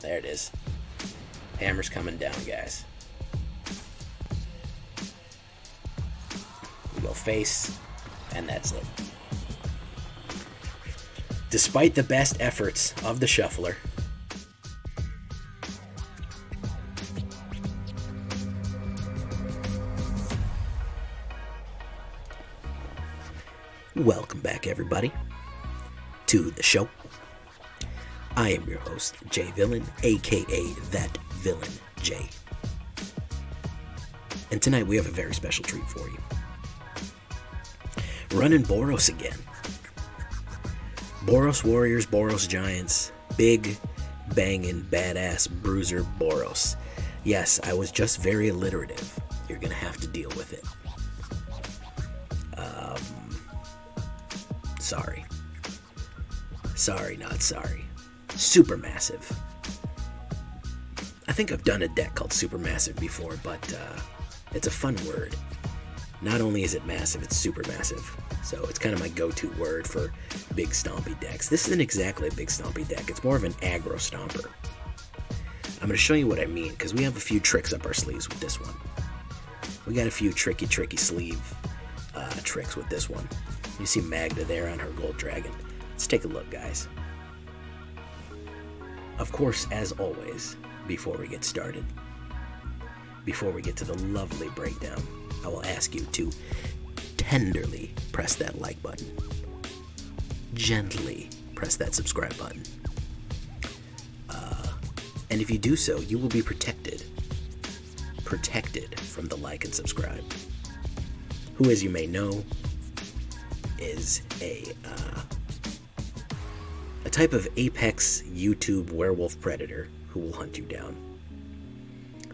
There it is. Hammer's coming down, guys. We go face, and that's it. Despite the best efforts of the shuffler, welcome back, everybody, to the show. I am your host, Jay Villain, aka That Villain Jay. And tonight we have a very special treat for you. Running Boros again. Boros Warriors, Boros Giants, big, banging, badass bruiser Boros. Yes, I was just very alliterative. You're gonna have to deal with it. Sorry. Sorry, not sorry. Supermassive. I think I've done a deck called Supermassive before, but it's a fun word. Not only is it massive, it's supermassive. So it's kind of my go-to word for big stompy decks. This isn't exactly a big stompy deck. It's more of an aggro stomper. I'm going to show you what I mean, because we have a few tricks up our sleeves with this one. We got a few tricky sleeve tricks with this one. You see Magda there on her gold dragon. Let's take a look, guys. Of course, as always, before we get started, before we get to the lovely breakdown, I will ask you to tenderly press that like button. Gently press that subscribe button. And if you do so, you will be protected. Protected from the like and subscribe. Who, as you may know, is a type of apex YouTube werewolf predator who will hunt you down.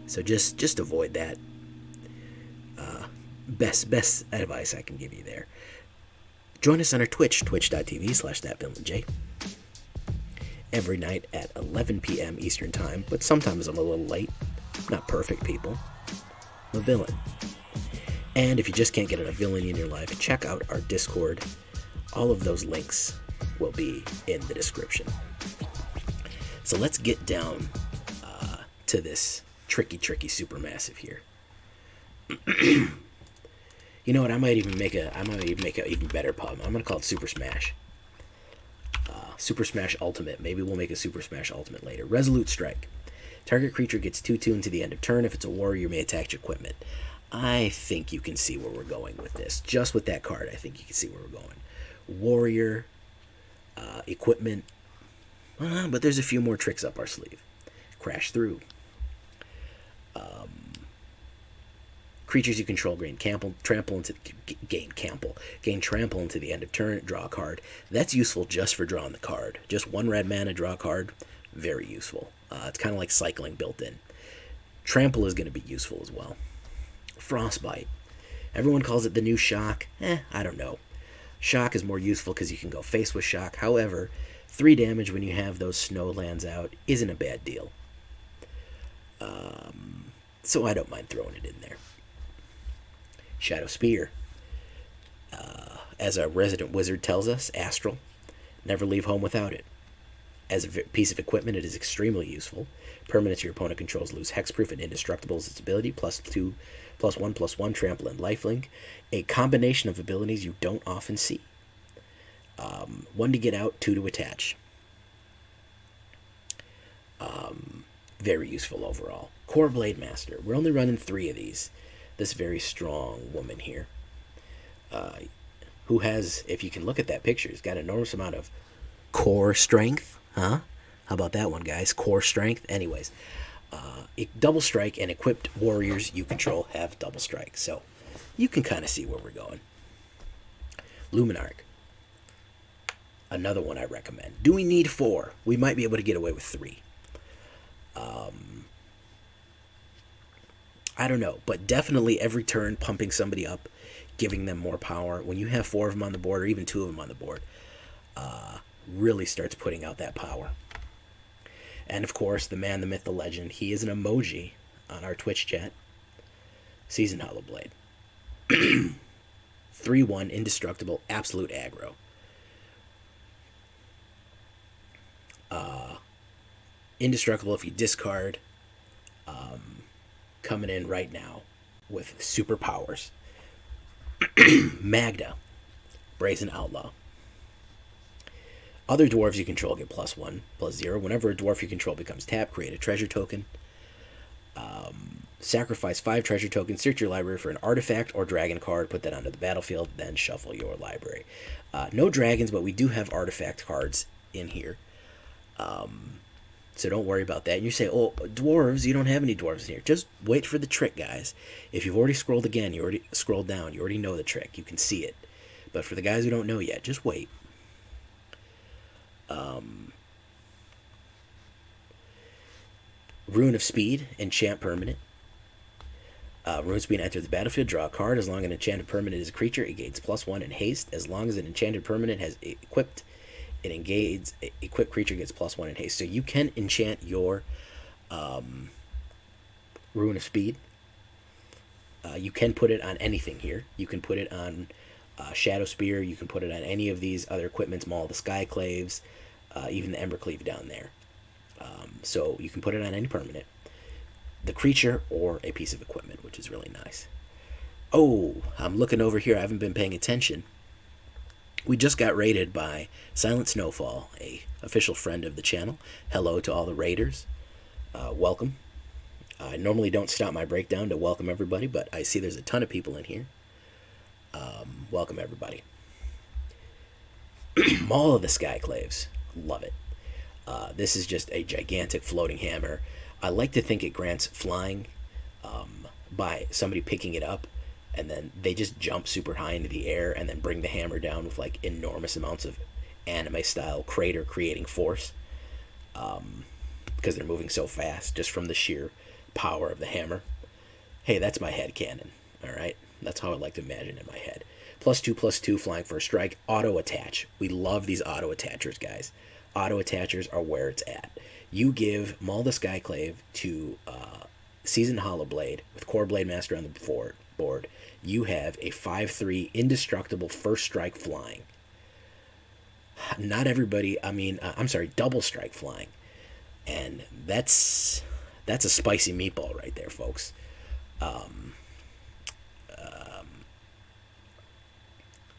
So just avoid that. Best advice I can give you there. Join us on our Twitch, twitch.tv/thatvillainj. Every night at 11 p.m. Eastern Time, but sometimes I'm a little late. Not perfect, people. I'm a villain. And if you just can't get enough villainy in your life, check out our Discord. All of those links will be in the description. So let's get down to this tricky supermassive here. You know what? I might even make an even better pub. I'm gonna call it Super Smash. Super Smash Ultimate. Maybe we'll make a Super Smash Ultimate later. Resolute Strike. Target creature gets 2/2 until the end of turn. If it's a warrior, you may attack your equipment. I think you can see where we're going with this. Just with that card, I think you can see where we're going. Warrior, equipment, but there's a few more tricks up our sleeve. Crash through. Creatures you control gain trample into the end of turn. Draw a card. That's useful just for drawing the card. Just 1 red mana, draw a card. Very useful. It's kind of like cycling built in. Trample is going to be useful as well. Frostbite. Everyone calls it the new shock. I don't know. Shock is more useful because you can go face with shock. However, 3 damage when you have those snow lands out isn't a bad deal. So I don't mind throwing it in there. Shadowspear. As our resident wizard tells us, Astral. Never leave home without it. As a piece of equipment, it is extremely useful. Permanents your opponent controls lose hexproof and indestructible is its ability. +1/+1, trample, and lifelink. A combination of abilities you don't often see. 1 to get out, 2 to attach. Very useful overall. Kor Blademaster. We're only running 3 of these. This very strong woman here. Who has, if you can look at that picture, has got an enormous amount of core strength. Huh? How about that one, guys? Core strength. Anyways. Double strike, and equipped warriors you control have double strike. So you can kind of see where we're going. Luminarch. Another one I recommend. Do we need 4? We might be able to get away with 3. I don't know, but definitely every turn pumping somebody up, giving them more power. When you have 4 of them on the board, or even 2 of them on the board, really starts putting out that power. And of course, the man, the myth, the legend, he is an emoji on our Twitch chat. Seasoned Hallowblade. 3/1, indestructible, absolute aggro. Indestructible if you discard. Coming in right now with superpowers. Magda, Brazen Outlaw. Other dwarves you control get +1/+0. Whenever a dwarf you control becomes tapped, create a treasure token. Sacrifice 5 treasure tokens, search your library for an artifact or dragon card, put that onto the battlefield, then shuffle your library. No dragons, but we do have artifact cards in here. So don't worry about that. And you say, oh, dwarves, you don't have any dwarves in here. Just wait for the trick, guys. If you've already scrolled again, you already scrolled down, you already know the trick. You can see it. But for the guys who don't know yet, just wait. Rune of Speed, enchant permanent. Rune of Speed, enter the battlefield, draw a card. As long as an enchanted permanent is a creature, it gains +1 in haste. As long as an enchanted permanent has equipped, it engages, equipped creature gets +1 in haste. So you can enchant your Rune of Speed. You can put it on anything here. You can put it on Shadowspear. You can put it on any of these other equipments, Maul, the Skyclaves, even the Embercleave down there. So you can put it on any permanent, the creature, or a piece of equipment, which is really nice. Oh, I'm looking over here. I haven't been paying attention. We just got raided by Silent Snowfall, a official friend of the channel. Hello to all the raiders. Welcome. I normally don't stop my breakdown to welcome everybody, but I see there's a ton of people in here. Welcome, everybody. Maul of the Skyclaves. Love it. This is just a gigantic floating hammer. I like to think it grants flying by somebody picking it up, and then they just jump super high into the air and then bring the hammer down with like enormous amounts of anime-style crater creating force, because they're moving so fast just from the sheer power of the hammer. Hey, that's my head cannon. All right, that's how I like to imagine in my head. +2/+2 flying for a strike. Auto attach. We love these auto attachers, guys. Auto attachers are where it's at. You give Maul the Skyclave to Seasoned Hallowblade with Kor Blademaster on the board. You have a 5/3 indestructible first strike flying. Not everybody, double strike flying. And that's a spicy meatball right there, folks.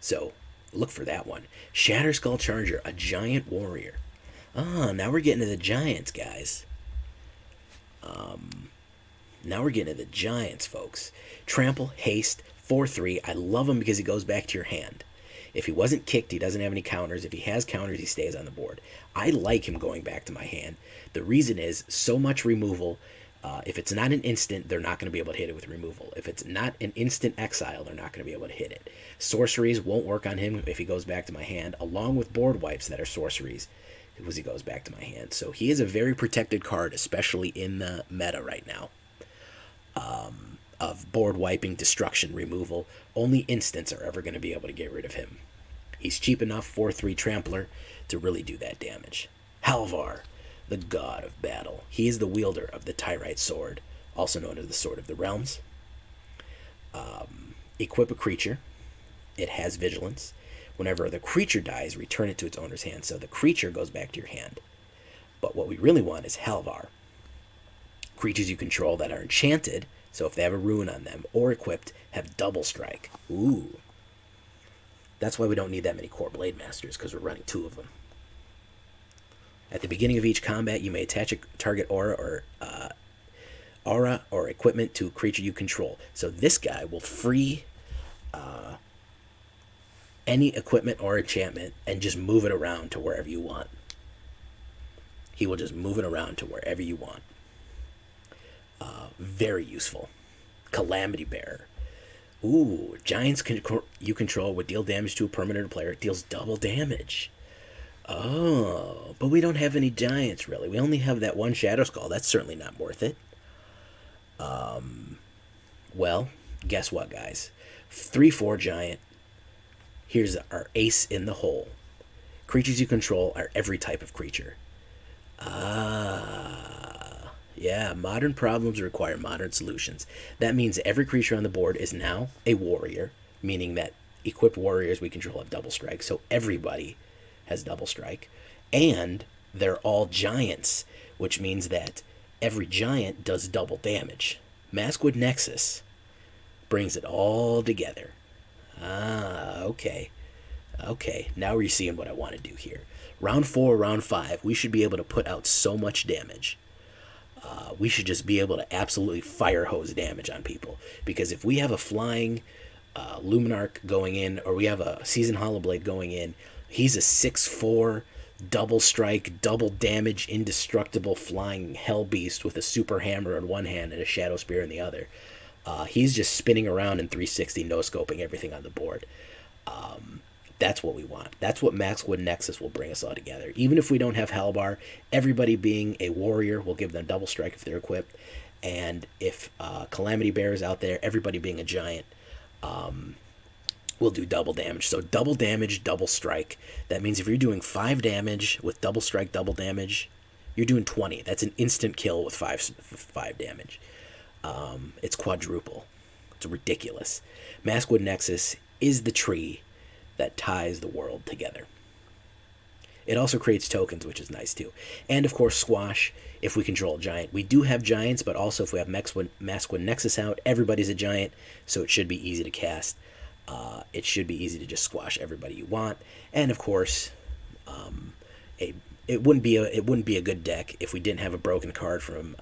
So look for that one. Shatterskull Charger, a giant warrior. Now we're getting to the giants, guys. Now we're getting to the giants, folks. Trample, haste, 4/3. I love him because he goes back to your hand. If he wasn't kicked, he doesn't have any counters. If he has counters, he stays on the board. I like him going back to my hand. The reason is so much removal. If it's not an instant, they're not going to be able to hit it with removal. If it's not an instant exile, they're not going to be able to hit it. Sorceries won't work on him if he goes back to my hand, along with board wipes that are sorceries, because he goes back to my hand. So he is a very protected card, especially in the meta right now, of board wiping, destruction, removal. Only instants are ever going to be able to get rid of him. He's cheap enough, 4/3 trampler, to really do that damage. Halvar, the god of battle. He is the wielder of the Tyrite sword, also known as the Sword of the Realms. Equip a creature. It has vigilance. Whenever the creature dies, return it to its owner's hand. So the creature goes back to your hand. But what we really want is Halvar. Creatures you control that are enchanted, so if they have a rune on them, or equipped, have double strike. Ooh. That's why we don't need that many Kor Blademasters, because we're running 2 of them. At the beginning of each combat, you may attach a target aura or equipment to a creature you control. So this guy will free any equipment or enchantment and just move it around to wherever you want. He will just move it around to wherever you want. Very useful. Calamity Bearer. Ooh, giants you control would deal damage to a permanent or player. It deals double damage. Oh, but we don't have any giants, really. We only have that one Shadowskull. That's certainly not worth it. Well, guess what, guys? 3/4 giant. Here's our ace in the hole. Creatures you control are every type of creature. Yeah, modern problems require modern solutions. That means every creature on the board is now a warrior, meaning that equipped warriors we control have double strike, so everybody has double strike. And they're all giants, which means that every giant does double damage. Maskwood Nexus brings it all together. Ah, okay. Okay, now we're seeing what I want to do here. Round 4, round 5, we should be able to put out so much damage. We should just be able to absolutely fire hose damage on people. Because if we have a flying Luminarch going in, or we have a Seasoned Hallowblade going in, he's a 6/4, double strike, double damage, indestructible flying hell beast with a super hammer in one hand and a Shadowspear in the other. He's just spinning around in 360, no-scoping everything on the board. That's what we want. That's what Maskwood Nexus will bring us all together. Even if we don't have Halvar, everybody being a warrior will give them double strike if they're equipped. And if Calamity Bearer is out there, everybody being a giant will do double damage. So double damage, double strike. That means if you're doing 5 damage with double strike, double damage, you're doing 20. That's an instant kill with 5 damage. It's quadruple. It's ridiculous. Maskwood Nexus is the tree that ties the world together. It also creates tokens, which is nice too. And of course, squash if we control a giant. We do have giants, but also if we have Maskwood Nexus out, everybody's a giant, so it should be easy to cast. It should be easy to just squash everybody you want. And of course, it wouldn't be a good deck if we didn't have a broken card from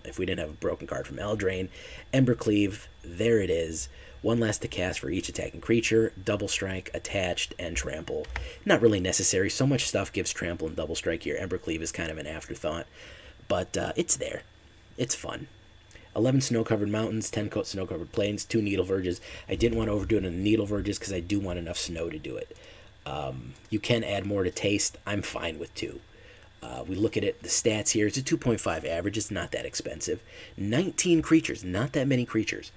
Eldraine. Embercleave, there it is. 1 less to cast for each attacking creature, double strike, attached, and trample. Not really necessary. So much stuff gives trample and double strike here. Embercleave is kind of an afterthought, but it's there. It's fun. 11 snow-covered mountains, 10 snow-covered plains, 2 Needleverges. I didn't want to overdo it in the Needleverges because I do want enough snow to do it. You can add more to taste. I'm fine with 2. We look at it, the stats here. It's a 2.5 average. It's not that expensive. 19 creatures. Not that many creatures.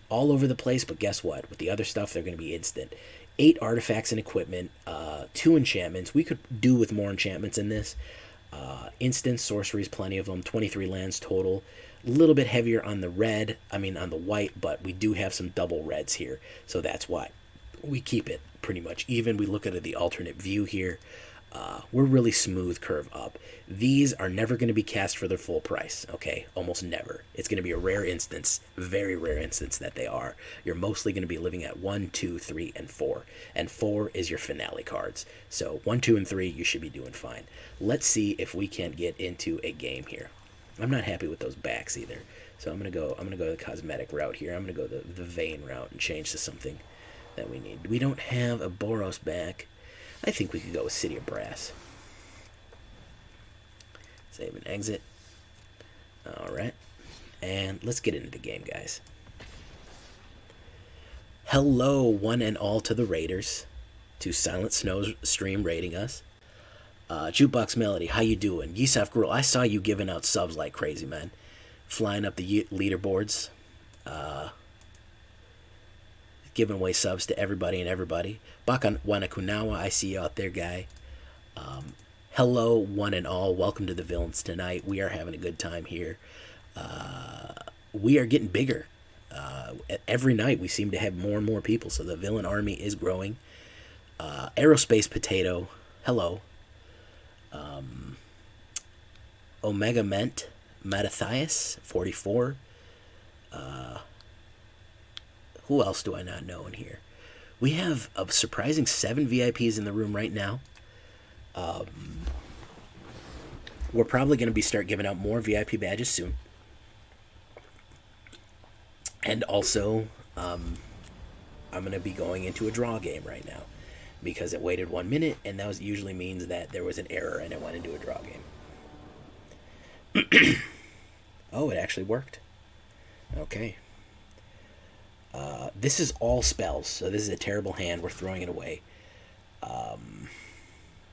All over the place, but guess what? With the other stuff, they're going to be instant. 8 artifacts and equipment, 2 enchantments. We could do with more enchantments in this. Instant sorceries, plenty of them. 23 lands total. A little bit heavier on the on the white, but we do have some double reds here, so that's why we keep it pretty much even. We look at the alternate view here. We're really smooth curve up. These are never going to be cast for their full price, okay? Almost never. It's going to be a rare instance, very rare instance that they are. You're mostly going to be living at 1, 2, 3, and 4. And 4 is your finale cards. So 1, 2, and 3, you should be doing fine. Let's see if we can't get into a game here. I'm not happy with those backs either. So I'm going to go the cosmetic route here. I'm going to go the vein route and change to something that we need. We don't have a Boros back. I think we could go with City of Brass. Save and exit. Alright. And let's get into the game, guys. Hello, one and all, to the Raiders. To Silent Snow stream rating us. Jukebox Melody, how you doing? Yisaf Gruel, I saw you giving out subs like crazy, man. Flying up the leaderboards. Giving away subs to everybody and everybody. Baka Wanakunawa, I see you out there, guy. Hello, one and all. Welcome to the Villains tonight. We are having a good time here. We are getting bigger. Every night we seem to have more and more people, so the Villain army is growing. Aerospace Potato, hello. Omega Ment, Mattathias, 44. Who else do I not know in here? We have a surprising 7 VIPs in the room right now. We're probably going to start giving out more VIP badges soon. And also, I'm going to be going into a draw game right now. Because it waited 1 minute, and that usually means that there was an error and it went into a draw game. Oh, it actually worked. Okay. This is all spells, so this is a terrible hand. We're throwing it away.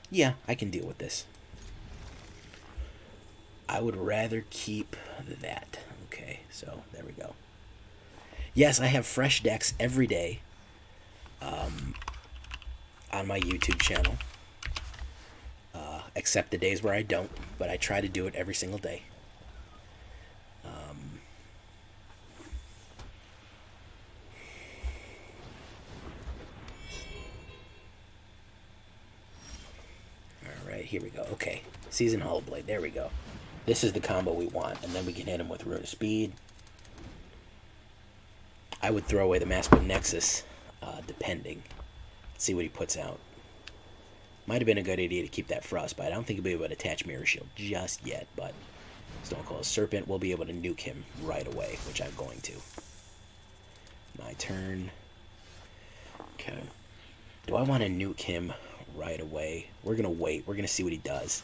Yeah, I can deal with this. I would rather keep that. Okay, so there we go. Yes, I have fresh decks every day on my YouTube channel. Except the days where I don't, but I try to do it every single day. Alright, here we go. Okay, Seasoned Hallowblade. There we go. This is the combo we want, and then we can hit him with Rune of Speed. I would throw away the Maskwood Nexus, depending. See what he puts out. Might have been a good idea to keep that Frostbite. I don't think he'll be able to attach Mirror Shield just yet, but Stonecoil Serpent will be able to nuke him right away, which I'm going to. My turn. Okay. Do I want to nuke him right away? We're going to wait. We're going to see what he does.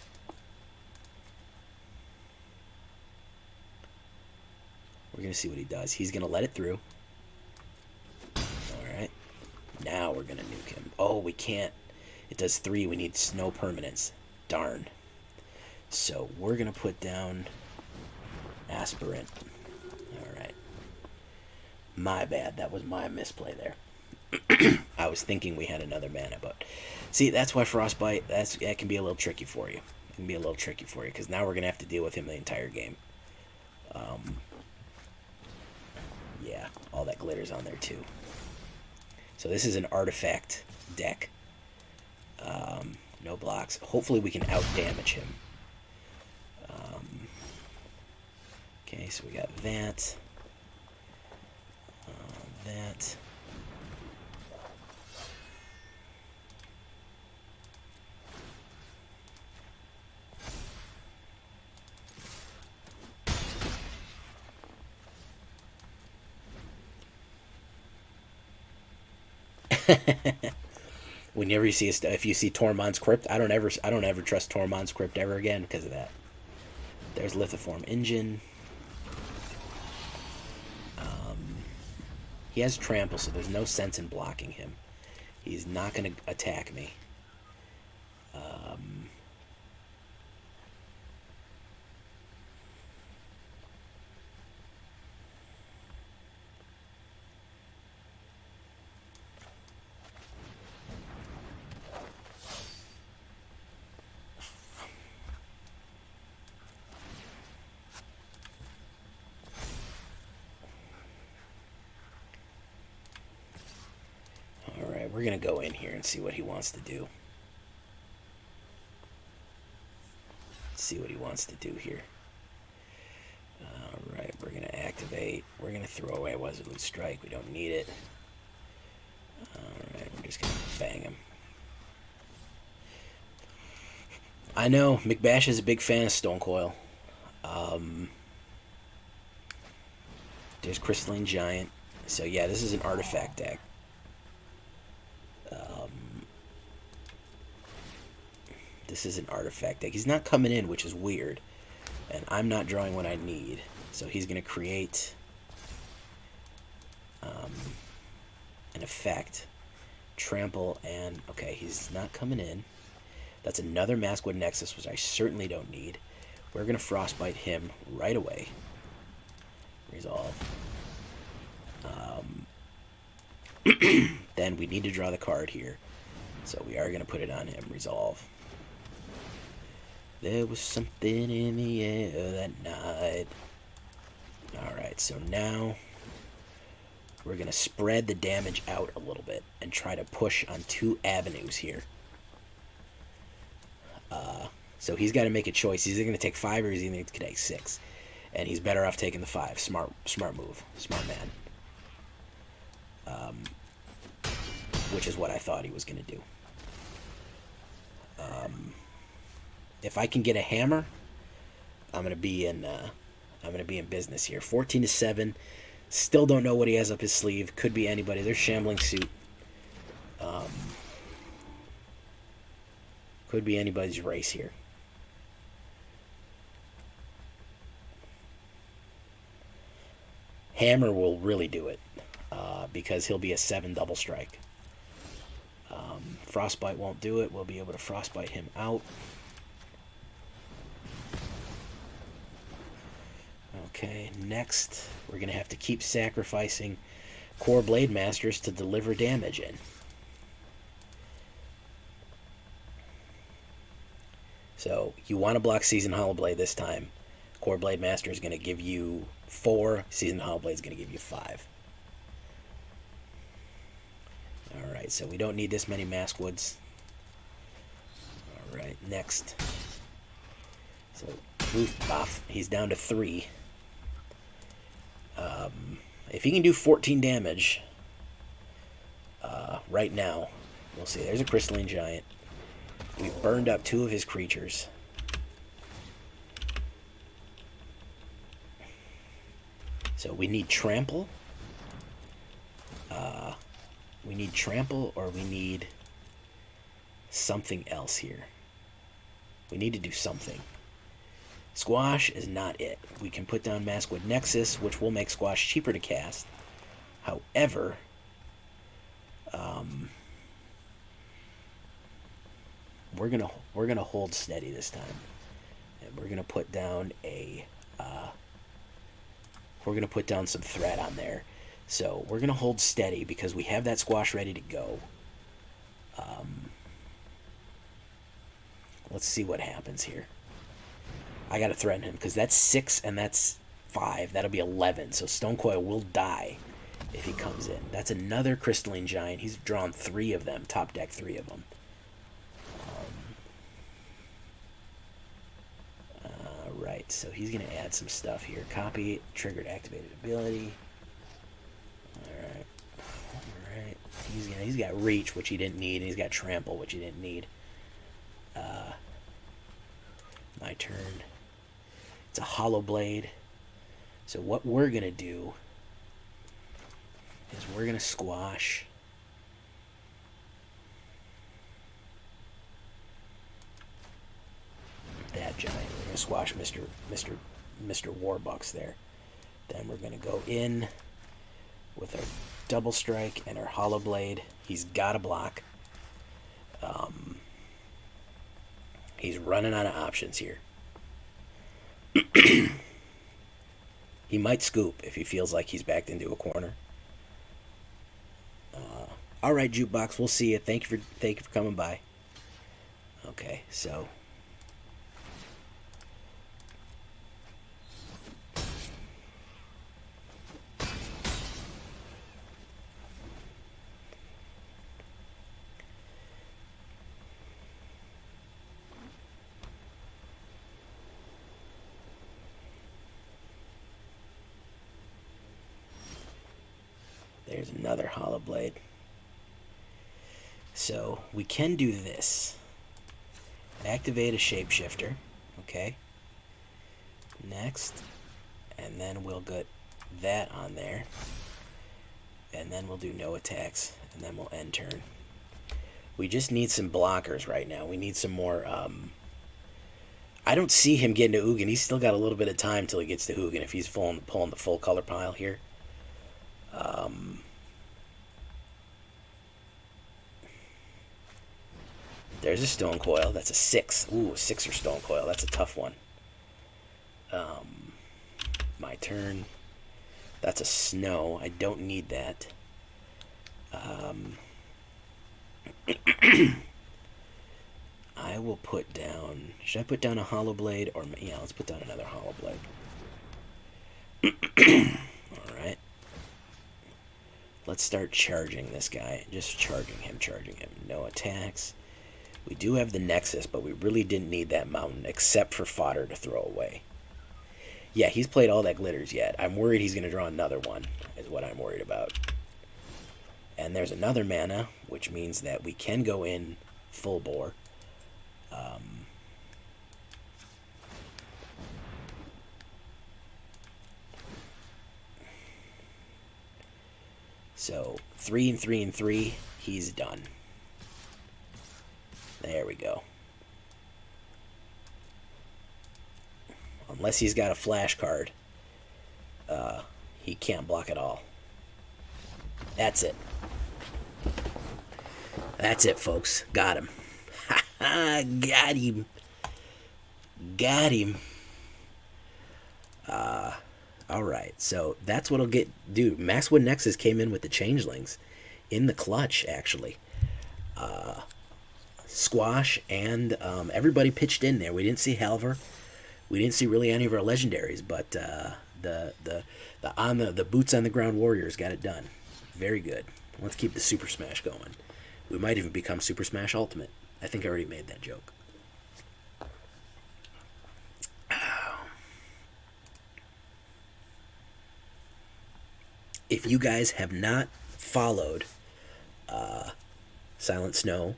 We're going to see what he does. He's going to let it through. Alright. Now we're going to nuke him. Oh, we can't. It does 3. We need snow permanence. Darn. So we're going to put down Aspirant. Alright. My bad. That was my misplay there. I was thinking we had another mana, but see, that's why Frostbite, that can be a little tricky for you. It can be a little tricky for you, because now we're going to have to deal with him the entire game. Yeah, all that glitter's on there too. So this is an artifact deck. No blocks. Hopefully we can out-damage him. Okay, so we got that. That. Whenever you see if you see Tormod's Crypt, I don't ever trust Tormod's Crypt ever again because of that. There's Lithiform Engine. He has Trample, so there's no sense in blocking him. He's not going to attack me. We're going to go in here and see what he wants to do. See what he wants to do here. Alright, we're going to activate. We're going to throw away Resolute Strike. We don't need it. Alright, we're just going to bang him. I know, McBash is a big fan of Stonecoil. There's Crystalline Giant. So yeah, this is an artifact deck. This is an artifact deck. He's not coming in, which is weird. And I'm not drawing what I need. So he's going to create an effect. Trample and... Okay, he's not coming in. That's another Maskwood Nexus, which I certainly don't need. We're going to Frostbite him right away. Resolve. Then we need to draw the card here. So we are going to put it on him. Resolve. There was something in the air that night. Alright, so now we're going to spread the damage out a little bit and try to push on 2 avenues here. So he's got to make a choice. He's either going to take 5 or he's going to take 6. And he's better off taking the 5. Smart move. Smart man. Which is what I thought he was going to do. If I can get a hammer, I'm going to be in business here. 14-7. Still don't know what he has up his sleeve. Could be anybody. There's Shambling Suit. Could be anybody's race here. Hammer will really do it because he'll be a 7 double strike. Frostbite won't do it. We'll be able to Frostbite him out. Okay, next we're going to have to keep sacrificing Kor Blademasters to deliver damage in. So you want to block Seasoned Hallowblade this time. Kor Blademaster is going to give you 4. Seasoned Hallowblade is going to give you 5. Alright, so we don't need this many Maskwoods. Alright, next. So, oof, off. He's down to 3. If he can do 14 damage right now, we'll see. There's a Crystalline Giant. We've burned up 2 of his creatures. So we need Trample. We need Trample, or we need something else here. We need to do something. Squash is not it. We can put down Maskwood Nexus, which will make Squash cheaper to cast. However, we're gonna hold steady this time, and we're gonna put down some threat on there. So we're gonna hold steady because we have that Squash ready to go. Let's see what happens here. I gotta threaten him because that's 6 and that's 5. That'll be 11. So Stonecoil will die if he comes in. That's another Crystalline Giant. He's drawn 3 of them. Top deck 3 of them. Right, so he's going to add some stuff here. Copy, triggered activated ability. Alright. He's got Reach, which he didn't need, and he's got Trample, which he didn't need. My turn. It's a Hallowblade. So what we're going to do is we're going to squash that giant. We're going to squash Mr. Warbucks there. Then we're going to go in with our Double Strike and our Hallowblade. He's got to block. He's running out of options here. He might scoop if he feels like he's backed into a corner. All right, Jukebox, we'll see you. Thank you for coming by. Okay, so there's another Hallowblade. So we can do this. Activate a Shapeshifter. Okay. Next. And then we'll get that on there. And then we'll do no attacks. And then we'll end turn. We just need some blockers right now. We need some more... I don't see him getting to Ugin. He's still got a little bit of time till he gets to Ugin if he's pulling the full color pile here. There's a Stonecoil. That's a 6. Ooh, a 6er Stonecoil. That's a tough one. My turn. That's a Snow. I don't need that. I will put down... Should I put down a Hallowblade? Or, yeah, let's put down another Hallowblade. Alright. Let's start charging this guy. Just charging him. No attacks. We do have the Nexus, but we really didn't need that mountain, except for fodder to throw away. Yeah, he's played all that glitters yet. I'm worried he's going to draw another one, is what I'm worried about. And there's another mana, which means that we can go in full bore. So 3 and 3 and 3, he's done. There we go. Unless he's got a flash card, he can't block at all. That's it. That's it, folks. Got him. Got him. Got him. Alright, so that's what'll get... Dude, Maskwood Nexus came in with the Changelings in the clutch, actually. Squash and everybody pitched in there. We didn't see Halvar. We didn't see really any of our legendaries, but the boots on the ground warriors got it done. Very good. Let's keep the Super Smash going. We might even become Super Smash Ultimate. I think I already made that joke. If you guys have not followed Silent Snow,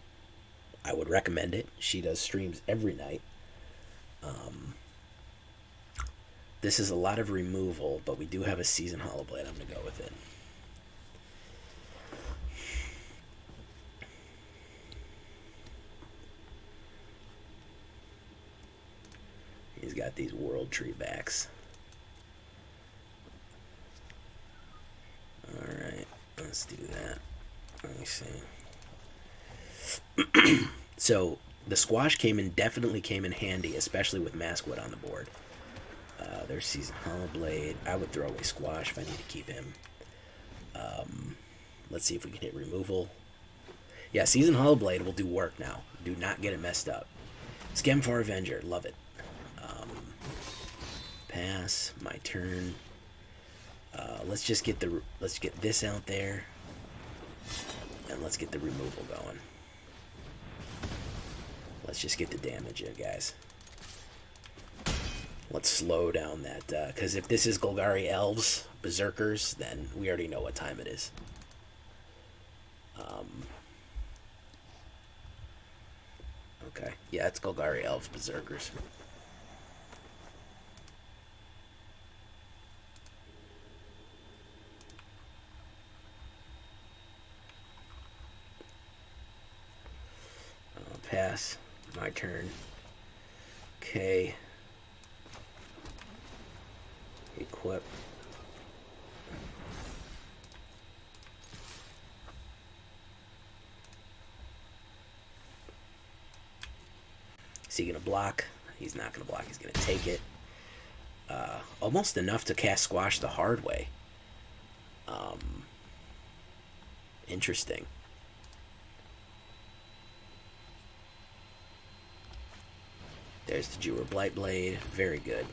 I would recommend it. She does streams every night. This is a lot of removal, but we do have a Seasoned Hallowblade. I'm going to go with it. He's got these World Tree backs. Alright, let's do that. Let me see. So, the Squash definitely came in handy, especially with Maskwood on the board. There's Seasoned Hallowblade. I would throw away Squash if I need to keep him. Let's see if we can hit removal. Yeah, Seasoned Hallowblade will do work now. Do not get it messed up. Skemfar Avenger, love it. Pass, my turn. Let's get this out there, and let's get the removal going. Let's just get the damage in, guys. Let's slow down that, because if this is Golgari Elves, Berserkers, then we already know what time it is. Okay, yeah, it's Golgari Elves, Berserkers. Pass, my turn. Okay. Equip. Is he gonna block? He's not gonna block. He's gonna take it. Almost enough to cast Squash the hard way. Interesting. There's the Jewer Blightblade. Very good.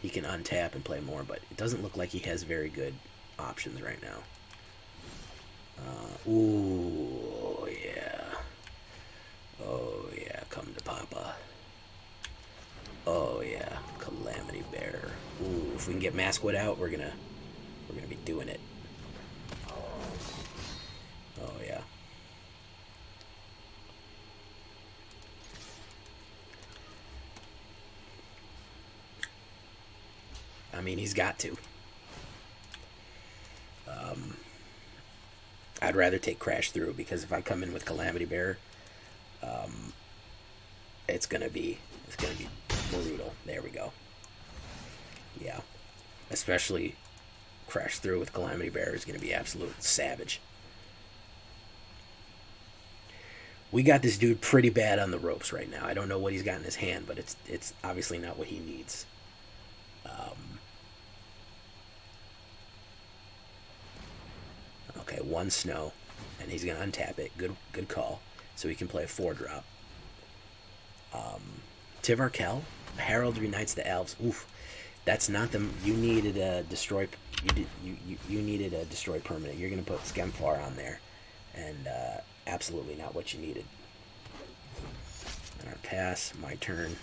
He can untap and play more, but it doesn't look like he has very good options right now. Ooh, yeah. Oh, yeah. Come to Papa. Oh, yeah. Calamity Bearer. Ooh, if we can get Maskwood out, we're gonna be doing it. Oh, yeah. I mean, he's got to. I'd rather take Crash Through, because if I come in with Calamity Bearer, it's gonna be brutal. There we go. Yeah, especially Crash Through with Calamity Bearer is gonna be absolute savage. We got this dude pretty bad on the ropes right now. I don't know what he's got in his hand, but it's obviously not what he needs. Okay, one snow, and he's gonna untap it. Good call. So he can play a 4-drop. Tivarkel, Herald Reunites the Elves. Oof, that's not the. You needed a destroy. You needed a destroy permanent. You're gonna put Skemfar on there, and absolutely not what you needed. Alright, pass. My turn.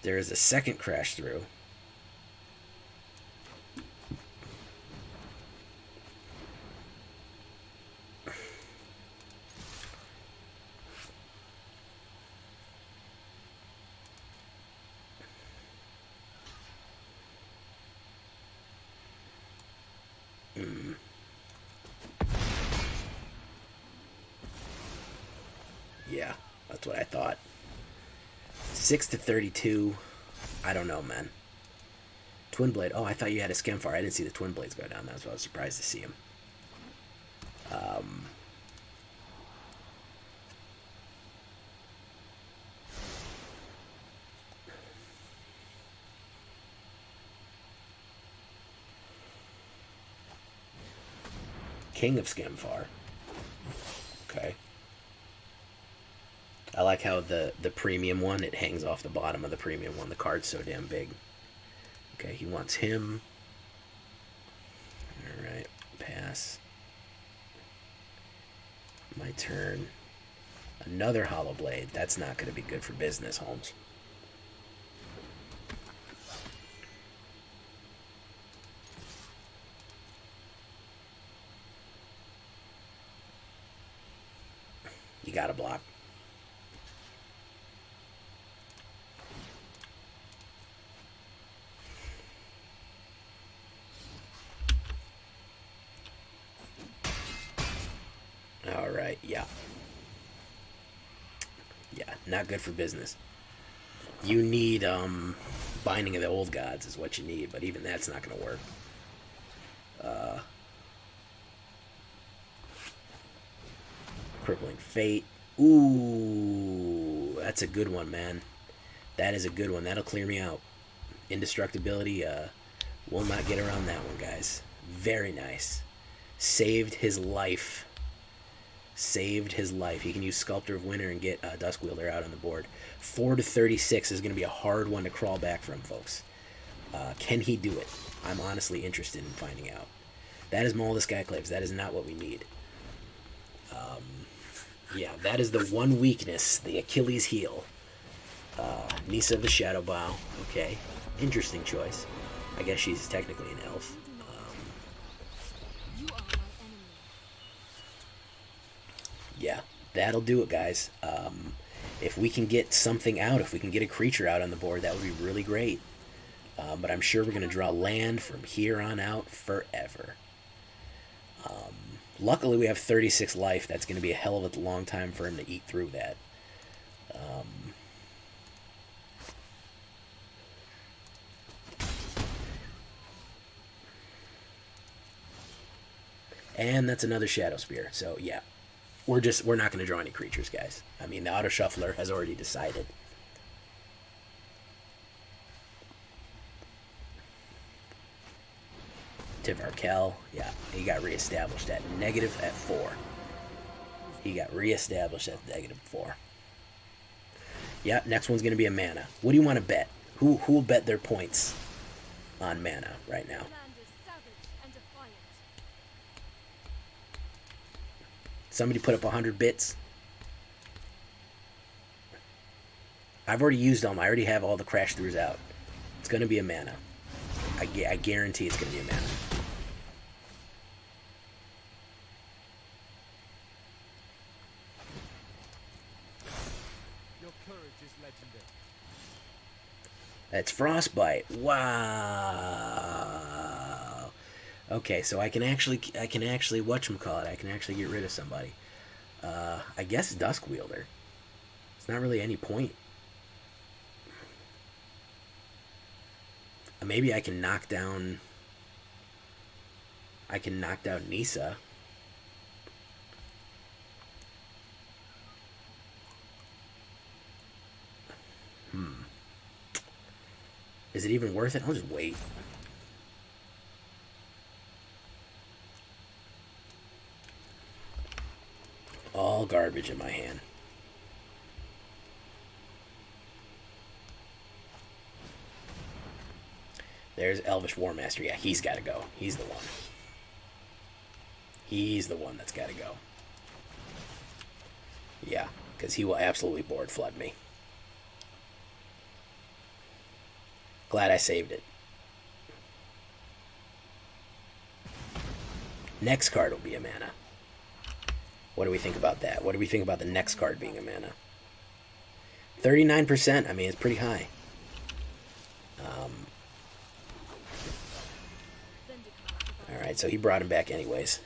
There is a second Crash Through. Yeah, that's what I thought. 6-32. I don't know, man. Twin Blade. Oh, I thought you had a Skemfar. I didn't see the Twin Blades go down. That's why I was surprised to see him. King of Skemfar. Okay. I like how the premium one, it hangs off the bottom of the premium one. The card's so damn big. Okay, he wants him. Alright, pass. My turn. Another Hallowblade. That's not going to be good for business, Holmes. gotta block. Alright, yeah. Yeah, not good for business. You need, Binding of the Old Gods is what you need, but even that's not gonna work. Crippling Fate. Ooh, that's a good one, man. That is a good one. That'll clear me out. Indestructibility, will not get around that one, guys. Very nice. Saved his life. Saved his life. He can use Sculptor of Winter and get Duskwielder out on the board. 4 to 36 is going to be a hard one to crawl back from, folks. Can he do it? I'm honestly interested in finding out. That is Maul the Skyclaves. That is not what we need. Yeah, that is the one weakness, the Achilles heel. Nissa the Shadow Bow. Okay, interesting choice. I guess she's technically an elf. Yeah, that'll do it, guys. If we can get something out, if we can get a creature out on the board, that would be really great. But I'm sure we're going to draw land from here on out forever. Luckily, we have 36 life. That's going to be a hell of a long time for him to eat through that. And that's another Shadowspear. So, yeah. We're not going to draw any creatures, guys. I mean, the auto shuffler has already decided. Tivarkel, yeah, he got reestablished at negative at 4. He got reestablished at negative 4. Yeah, next one's going to be a mana. What do you want to bet? Who will bet their points on mana right now? Somebody put up 100 bits. I've already used them. I already have all the crash throughs out. It's going to be a mana. I guarantee it's going to be a mana. Your courage is legendary. That's Frostbite. Wow. Okay, so I can actually whatchamacallit, I can actually get rid of somebody. I guess Duskwielder. It's not really any point. Maybe I can knock down Nissa. Is it even worth it? I'll just wait. All garbage in my hand. There's Elvish Warmaster. Yeah, he's got to go. He's the one. He's the one that's got to go. Yeah, because he will absolutely board flood me. Glad I saved it. Next card will be a mana. What do we think about that? What do we think about the next card being a mana? 39%. I mean, it's pretty high. Alright, so he brought him back anyways.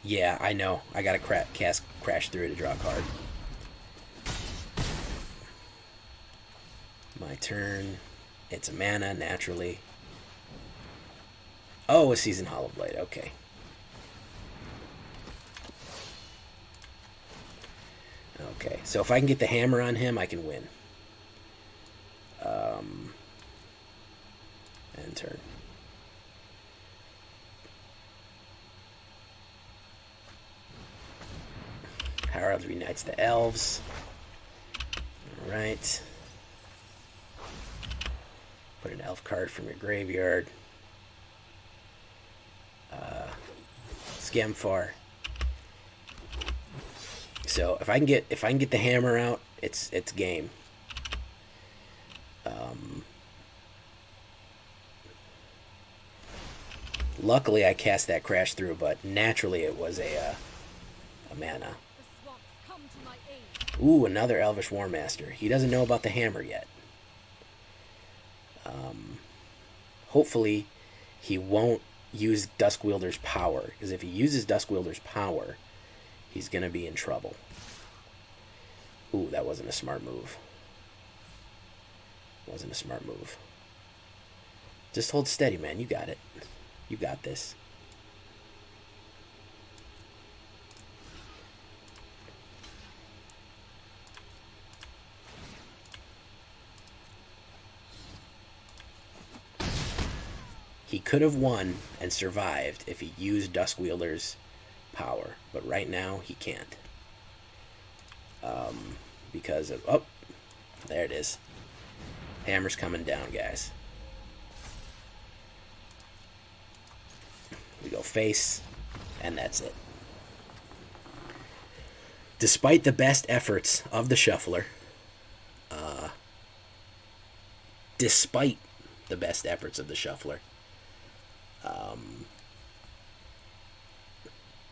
Yeah, I know. I gotta crash through to draw a card. My turn. It's a mana, naturally. Oh, a Seasoned Hallowblade. Okay. Okay, so if I can get the hammer on him, I can win. End turn. Harold reunites the elves. Alright. Put an elf card from your graveyard. Scamfar. So if I can get the hammer out, it's game. Luckily, I cast that crash through, but naturally it was a mana. Ooh, another Elvish Warmaster. He doesn't know about the hammer yet. Hopefully, he won't use Duskwielder's power, because if he uses Duskwielder's power, he's going to be in trouble. Ooh, that wasn't a smart move. Wasn't a smart move. Just hold steady, man. You got it. You got this. He could have won and survived if he used Duskwielder's power, but right now he can't. Because of... Oh, there it is. Hammer's coming down, guys. We go face, and that's it. Despite the best efforts of the shuffler,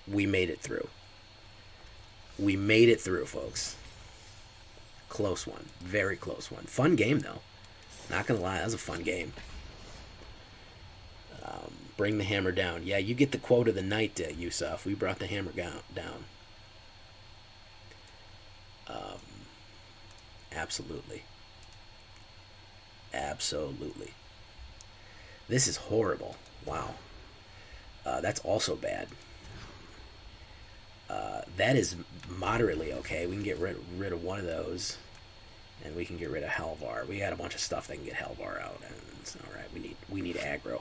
we made it through. We made it through, folks. Close one. Very close one. Fun game, though. Not gonna lie, that was a fun game. Bring the hammer down. Yeah, you get the quote of the night, Yusuf. We brought the hammer down. Absolutely. Absolutely. This is horrible. Wow. That's also bad. That is moderately okay. We can get rid of one of those, and we can get rid of Halvar. We had a bunch of stuff that can get Halvar out, and it's all right. We need aggro.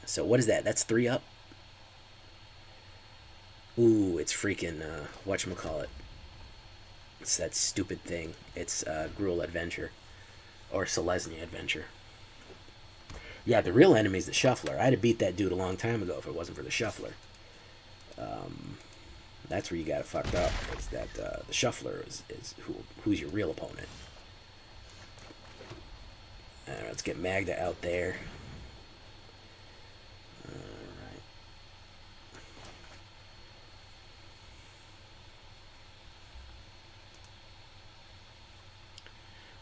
So what is that? That's 3 up. Ooh, it's freaking whatchamacallit. It's that stupid thing. It's Gruul Adventure, or Selesnya Adventure. Yeah, the real enemy is the Shuffler. I'd have beat that dude a long time ago if it wasn't for the Shuffler. That's where you got it fucked up. Is that the Shuffler is who's your real opponent. Let's get Magda out there. Alright.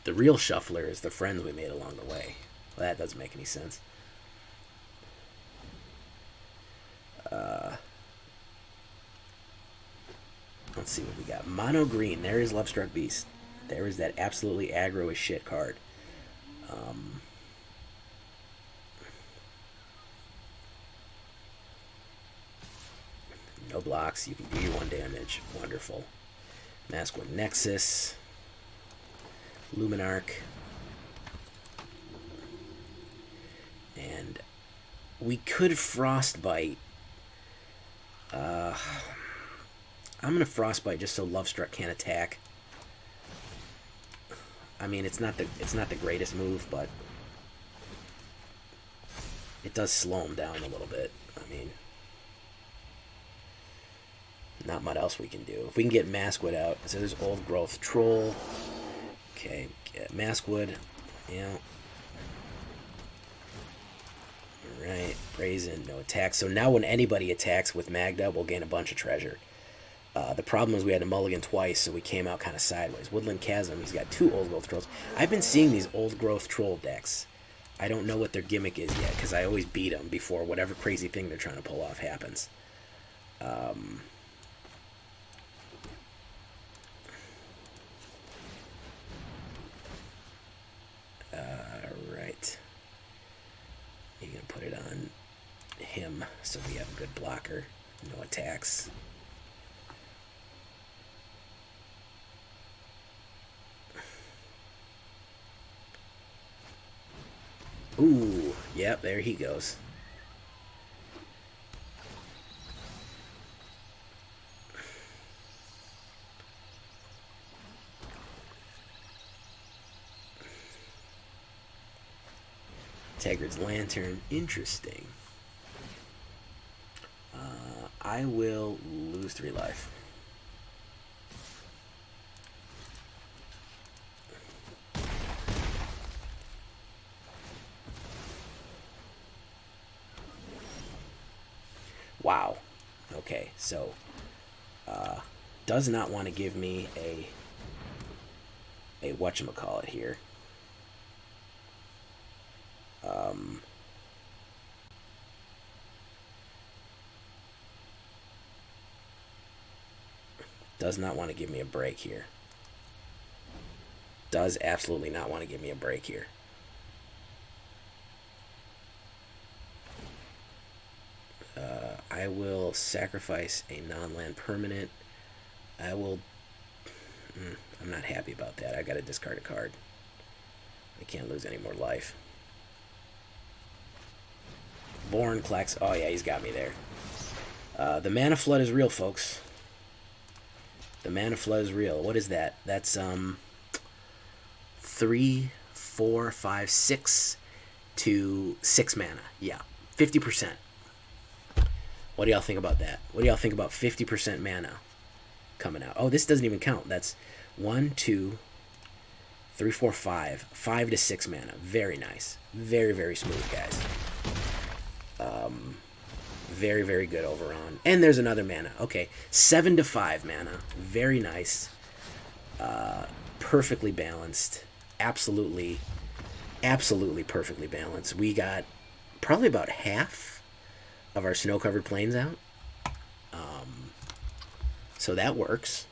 The real Shuffler is the friends we made along the way. Well, that doesn't make any sense. Let's see what we got. Mono green. There is Lovestruck Beast. There is that absolutely aggro as shit card. No blocks. You can do your 1 damage. Wonderful. Maskwood Nexus. Luminarch. And we could Frostbite. I'm gonna Frostbite just so Lovestruck can't attack. I mean, it's not the greatest move, but it does slow him down a little bit. I mean, not much else we can do. If we can get Maskwood out, so there's Old Growth Troll. Okay, get Maskwood. Yeah. Alright, Brazen, no attack. So now when anybody attacks with Magda, we'll gain a bunch of treasure. The problem is we had to mulligan twice, so we came out kind of sideways. Woodland Chasm, he's got 2 Old Growth Trolls. I've been seeing these Old Growth Troll decks. I don't know what their gimmick is yet, because I always beat them before whatever crazy thing they're trying to pull off happens. Alright. You're going to put it on him, so we have a good blocker. No attacks. Ooh, yep, there he goes. Tegrid's Lantern, interesting. I will lose 3 life. Okay, so does not want to give me a whatchamacallit here. Does not want to give me a break here. Does absolutely not want to give me a break here. I will sacrifice a non-land permanent. I will... I'm not happy about that. I gotta discard a card. I can't lose any more life. Vorinclex. Oh yeah, he's got me there. The mana flood is real, folks. The mana flood is real. What is that? That's 3, 4, 5, 6 to 6 mana. Yeah, 50%. What do y'all think about that? What do y'all think about 50% mana coming out? Oh, this doesn't even count. That's 1, 2, 3, 4, 5. 5 to 6 mana. Very nice. Very, very smooth, guys. Very, very good over on. And there's another mana. Okay, 7 to 5 mana. Very nice. Perfectly balanced. Absolutely, absolutely perfectly balanced. We got probably about half of our snow-covered plains out. So that works.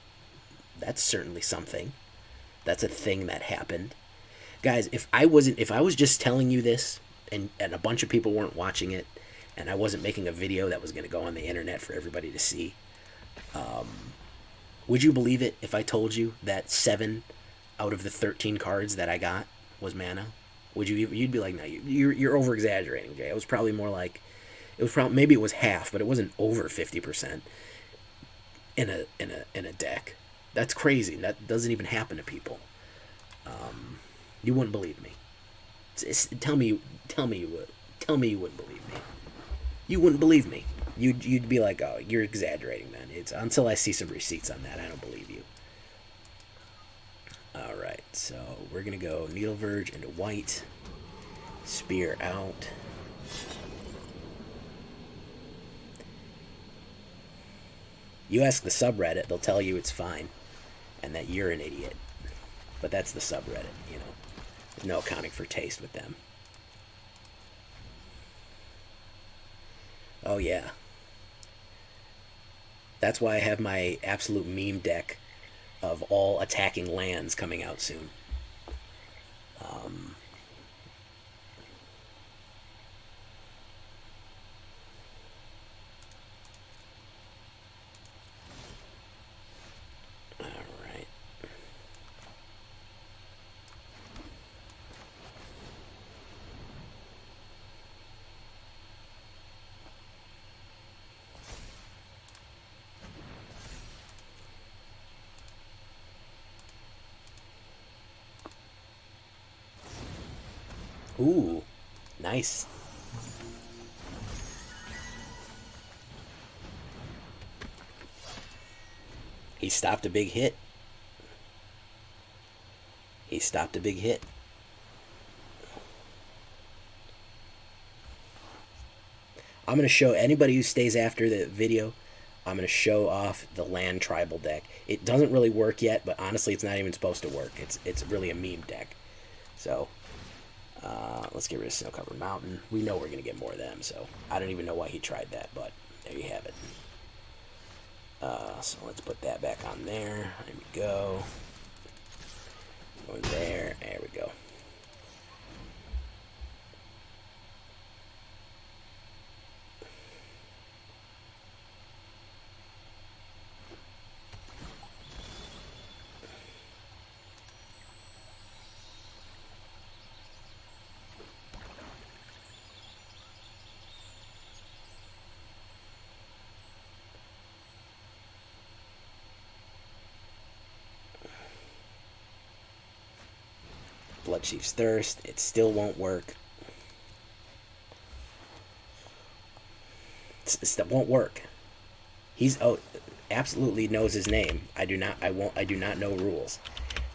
That's certainly something. That's a thing that happened. Guys, if I was just telling you this and a bunch of people weren't watching it, and I wasn't making a video that was going to go on the internet for everybody to see, would you believe it if I told you that 7 out of the 13 cards that I got was mana? Would you? You'd be like, no, you're over exaggerating, Jay. It was probably more like, maybe it was half, but it wasn't over 50% in a deck. That's crazy. That doesn't even happen to people. You wouldn't believe me. Tell me you would. Tell me you wouldn't believe me. You wouldn't believe me. You'd be like, oh, you're exaggerating, man. It's until I see some receipts on that, I don't believe you. All right, so we're gonna go Needleverge into white, Spear out. You ask the subreddit, they'll tell you it's fine, and that you're an idiot. But that's the subreddit, you know. There's no accounting for taste with them. Oh yeah. That's why I have my absolute meme deck of all attacking lands coming out soon. Alright. Ooh, nice. He stopped a big hit. He stopped a big hit. I'm going to show anybody who stays after the video, I'm going to show off the land tribal deck. It doesn't really work yet, but honestly, it's not even supposed to work. It's really a meme deck. So, let's get rid of Snow Covered Mountain. We know we're going to get more of them, so I don't even know why he tried that, but there you have it. So let's put that back on there. There we go. Going there. There we go. Bloodchief's Thirst. It still won't work. It won't work. He's absolutely knows his name. I do not know rules.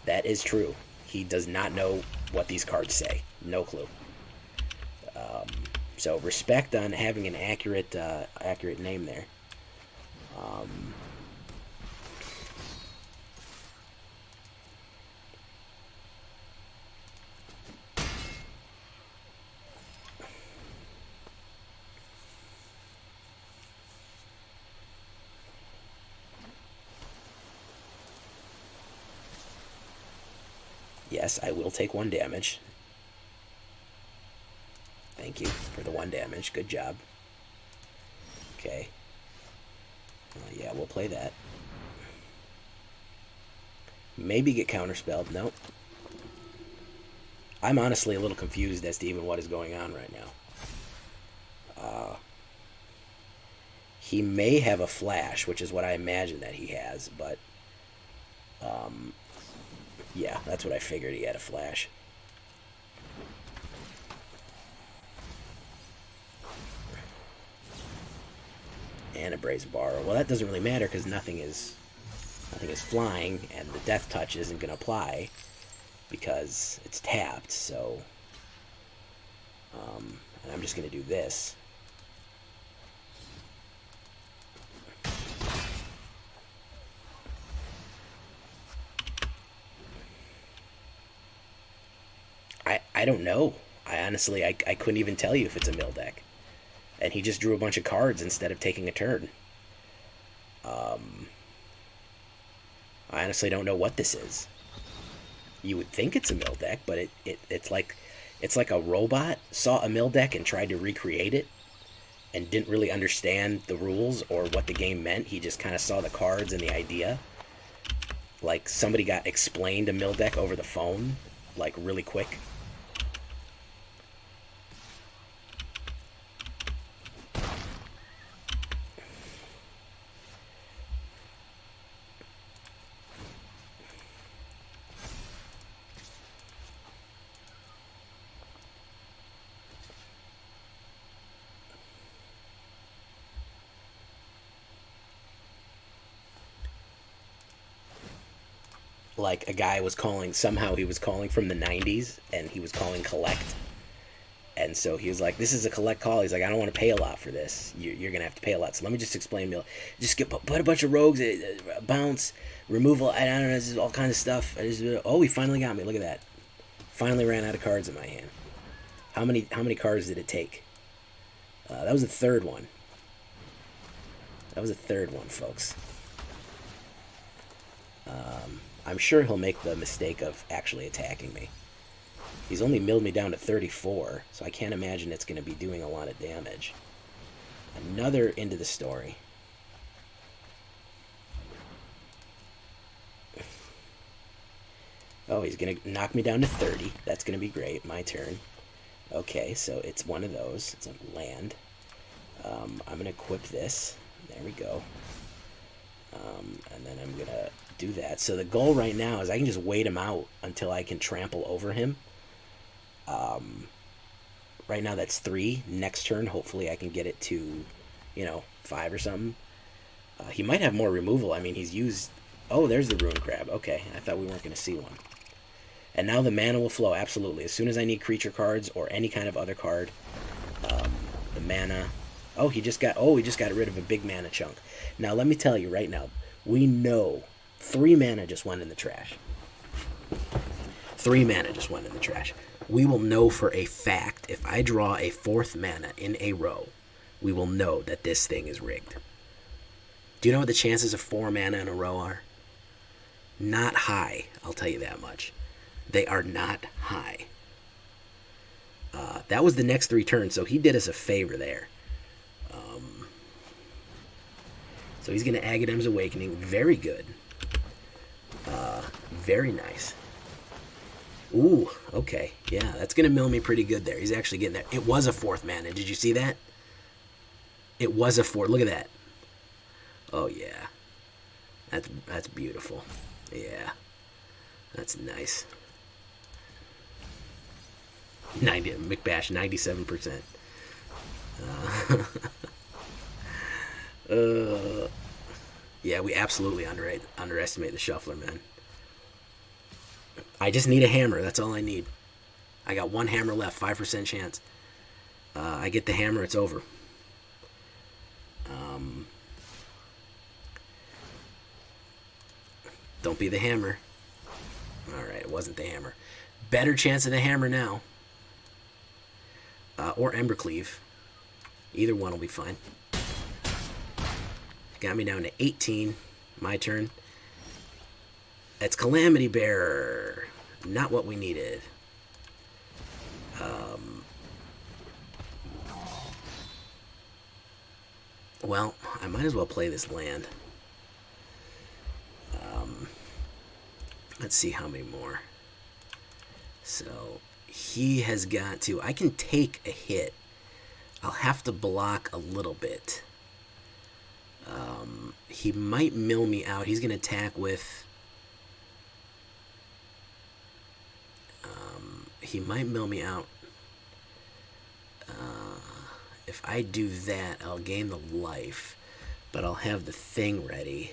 That is true. He does not know what these cards say. No clue. So respect on having an accurate name there. Yes, I will take 1 damage. Thank you for the 1 damage. Good job. Okay. Yeah, we'll play that. Maybe get counterspelled. Nope. I'm honestly a little confused as to even what is going on right now. He may have a flash, which is what I imagine that he has, but... yeah, that's what I figured. He had a flash. And a Brazen Borrow. Well, that doesn't really matter because nothing is flying, and the Death Touch isn't going to apply because it's tapped. So, and I'm just going to do this. I don't know. I honestly, I couldn't even tell you if it's a mill deck. And he just drew a bunch of cards instead of taking a turn. I honestly don't know what this is. You would think it's a mill deck, but it's like a robot saw a mill deck and tried to recreate it and didn't really understand the rules or what the game meant. He just kind of saw the cards and the idea. Like somebody got explained a mill deck over the phone, like really quick. Like a guy was calling, somehow he was calling from the 90s and he was calling collect, and so he was like, this is a collect call. He's like, I don't want to pay a lot for this. You're gonna have to pay a lot, so let me just explain. Just put a bunch of rogues, bounce, removal, I don't know, this is all kinds of stuff. Oh, he finally got me. Look at that. Finally ran out of cards in my hand. How many cards did it take? That was the third one. That was the third one, folks. I'm sure he'll make the mistake of actually attacking me. He's only milled me down to 34, so I can't imagine it's going to be doing a lot of damage. Another Into the Story. Oh, he's going to knock me down to 30. That's going to be great. My turn. Okay, so it's one of those. It's a land. I'm going to equip this. There we go. And then I'm going to do that. So the goal right now is I can just wait him out until I can trample over him. Right now that's 3. Next turn, hopefully I can get it to, 5 or something. He might have more removal. I mean, he's used... Oh, there's the Ruin Crab. Okay, I thought we weren't going to see one. And now the mana will flow, absolutely. As soon as I need creature cards or any kind of other card, the mana... Oh, he just got rid of a big mana chunk. Now, let me tell you right now, we know 3 mana just went in the trash. 3 mana just went in the trash. We will know for a fact, if I draw a 4th mana in a row, we will know that this thing is rigged. Do you know what the chances of 4 mana in a row are? Not high, I'll tell you that much. They are not high. That was the next 3 turns, so he did us a favor there. So he's going to Agadem's Awakening. Very good. Very nice. Ooh, okay. Yeah, that's going to mill me pretty good there. He's actually getting there. It was a 4th mana. Did you see that? It was a 4th. Look at that. Oh, yeah. That's beautiful. Yeah. That's nice. 90 McBash, 97%. Yeah, we absolutely underestimate the shuffler, man. I just need a hammer. That's all I need. I got 1 hammer left, 5% chance. I get the hammer, it's over. Don't be the hammer. Alright, it wasn't the hammer. Better chance of the hammer now. Or Embercleave. Either one will be fine. Got me down to 18. My turn. That's Calamity Bearer. Not what we needed. Well, I might as well play this land. Let's see how many more. So, he has got to... I can take a hit. I'll have to block a little bit. He might mill me out. He's going to attack with... he might mill me out. If I do that, I'll gain the life. But I'll have the thing ready.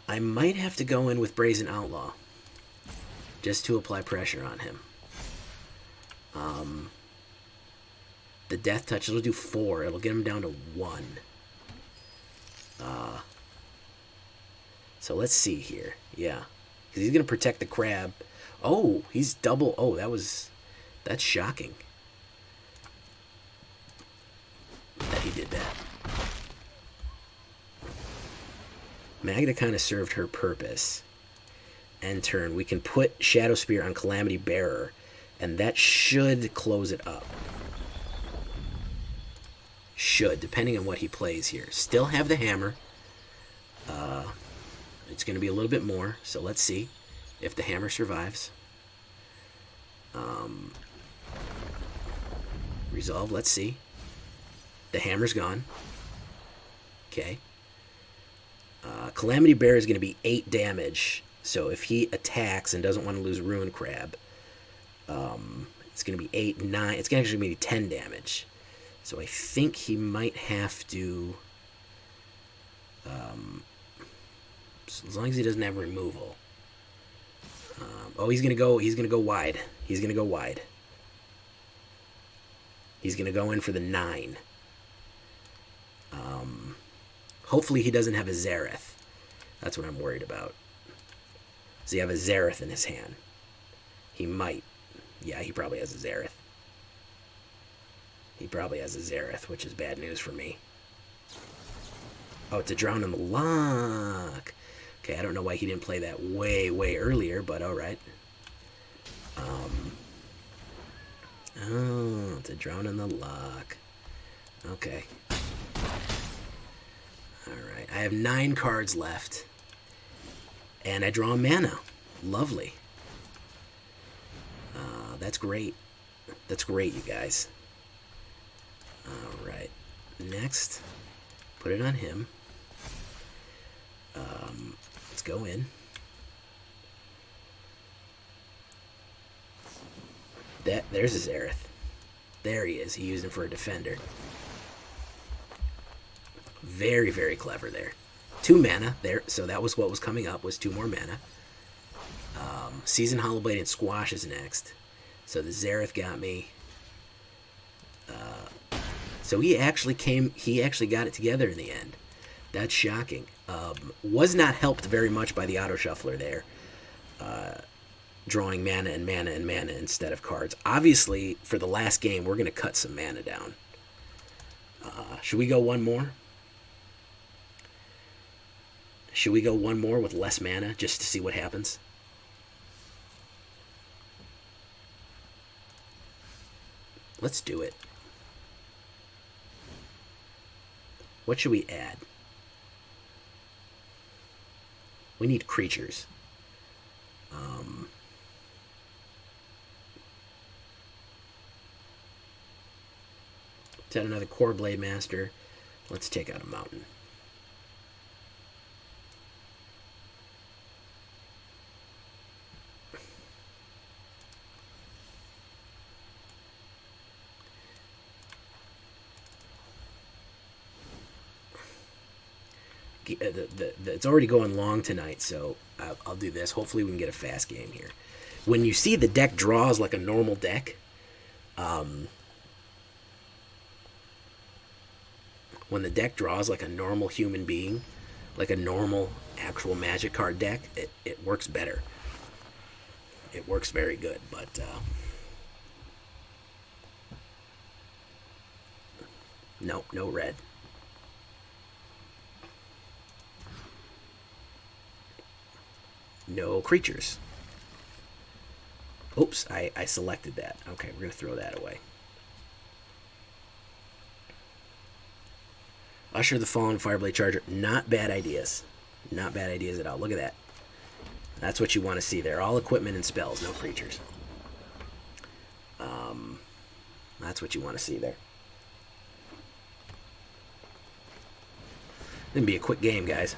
I might have to go in with Brazen Outlaw. Just to apply pressure on him. The Death Touch, it'll do 4. It'll get him down to 1. So let's see here. Yeah. Because he's going to protect the crab. Oh, he's double. Oh, that's shocking. That he did that. Magda kind of served her purpose. End turn. We can put Shadowspear on Calamity Bearer. And that should close it up. Should, depending on what he plays here. Still have the hammer. It's going to be a little bit more, so let's see if the hammer survives. Resolve, let's see. The hammer's gone. Okay. Calamity Bearer is going to be 8 damage, so if he attacks and doesn't want to lose Ruin Crab, it's going to be 8, 9. It's going to actually be 10 damage. So I think he might have to, as long as he doesn't have removal. Oh, he's gonna go wide. He's gonna go wide. He's gonna go in for the 9. Hopefully he doesn't have a Zareth. That's what I'm worried about. Does he have a Zareth in his hand? He might. Yeah, he probably has a Zareth. He probably has a Zareth, which is bad news for me. Oh, it's a Drown in the Lock. Okay, I don't know why he didn't play that way, way earlier, but alright. Oh, it's a Drown in the Lock. Okay. Alright, I have 9 cards left. And I draw mana. Lovely. That's great. That's great, you guys. Alright, next, put it on him. Let's go in. There's his Zareth. There he is. He used him for a defender. Very, very clever there. 2 mana there, so that was what was coming up, was 2 more mana. Seasoned Hallowblade and Squash is next. So the Zareth got me. So he actually got it together in the end. That's shocking. Was not helped very much by the auto shuffler there. Drawing mana and mana and mana instead of cards. Obviously, for the last game, we're going to cut some mana down. Should we go one more? Should we go one more with less mana just to see what happens? Let's do it. What should we add? We need creatures. Let's add another Kor Blademaster. Let's take out a mountain. It's already going long tonight, so I'll do this. Hopefully we can get a fast game here. When you see the deck draws like a normal deck, when the deck draws like a normal human being, like a normal actual Magic card deck, it works better. It works very good, but no red. No creatures. Oops, I selected that. Okay, we're going to throw that away. Usher the Fallen, Fireblade Charger. Not bad ideas. Not bad ideas at all. Look at that. That's what you want to see there. All equipment and spells, no creatures. That's what you want to see there. It's going to be a quick game, guys.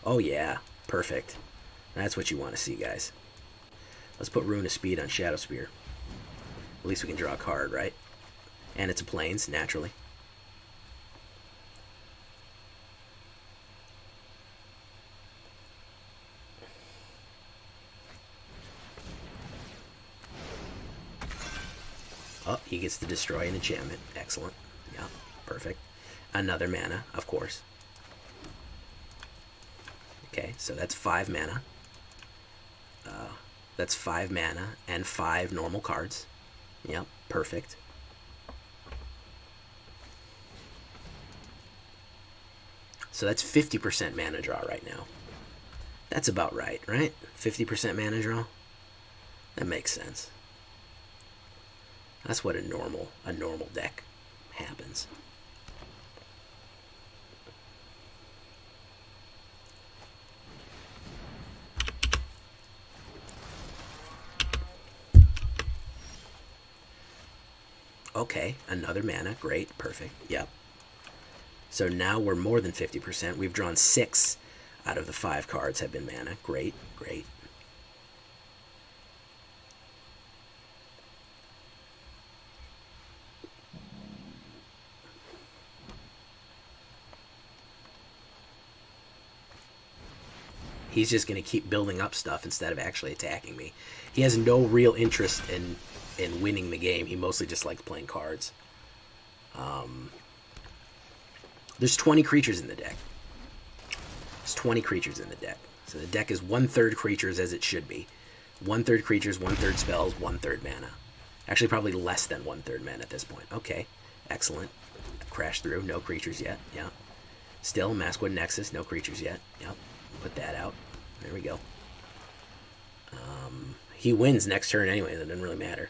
Oh, yeah. Perfect. That's what you want to see, guys. Let's put Rune of Speed on Shadowspear. At least we can draw a card, right? And it's a plains, naturally. Oh, he gets to destroy an enchantment. Excellent. Yeah, perfect. Another mana, of course. Okay, so that's 5 mana. That's 5 mana and 5 normal cards. Yep, perfect. So that's 50% mana draw right now. That's about right, right? 50% mana draw? That makes sense. That's what a normal deck happens. Okay, another mana. Great, perfect. Yep. So now we're more than 50%. We've drawn 6 out of the 5 cards have been mana. Great, great. He's just going to keep building up stuff instead of actually attacking me. He has no real interest in winning the game. He mostly just likes playing cards. There's 20 creatures in the deck. There's 20 creatures in the deck. So the deck is 1/3 creatures as it should be. 1/3 creatures, 1/3 spells, 1/3 mana. Actually, probably less than 1/3 mana at this point. Okay, excellent. Crash through, no creatures yet. Yeah. Still, Maskwood Nexus, no creatures yet. Yep. Put that out. There we go. He wins next turn anyway. That doesn't really matter.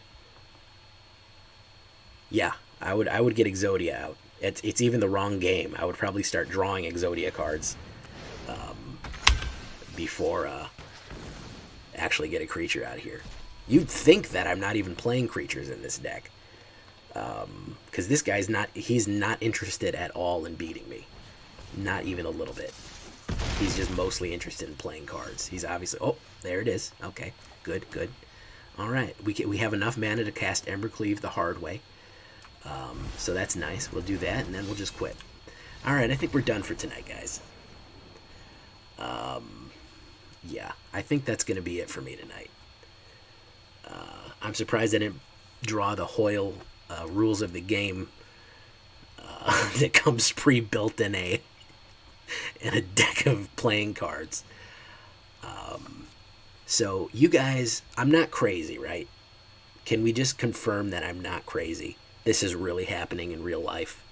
Yeah, I would get Exodia out. It's even the wrong game. I would probably start drawing Exodia cards before actually get a creature out of here. You'd think that I'm not even playing creatures in this deck, because this guy's he's not interested at all in beating me. Not even a little bit. He's just mostly interested in playing cards. He's obviously... Oh, there it is. Okay, good, good. All right, we have enough mana to cast Embercleave the hard way. So that's nice. We'll do that, and then we'll just quit. All right, I think we're done for tonight, guys. Yeah, I think that's going to be it for me tonight. I'm surprised I didn't draw the Hoyle rules of the game that comes pre-built in a deck of playing cards. So you guys, I'm not crazy, right? Can we just confirm that I'm not crazy? This is really happening in real life.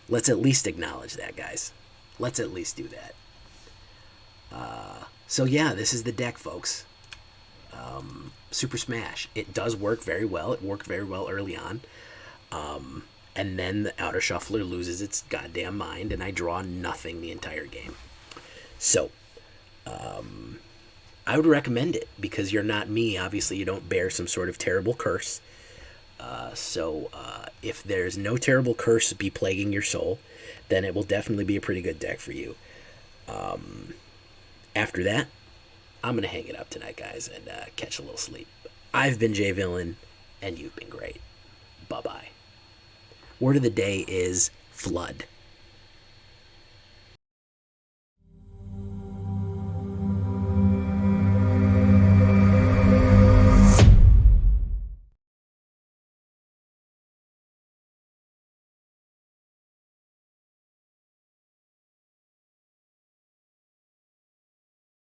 Let's at least acknowledge that, guys. Let's at least do that. So yeah, this is the deck, folks. Super Smash. It does work very well. It worked very well early on. And then the Outer Shuffler loses its goddamn mind, and I draw nothing the entire game. So, I would recommend it, because you're not me. Obviously, you don't bear some sort of terrible curse. So, if there's no terrible curse be plaguing your soul, then it will definitely be a pretty good deck for you. After that, I'm going to hang it up tonight, guys, and catch a little sleep. I've been Jay Villain, and you've been great. Bye-bye. Word of the day is flood.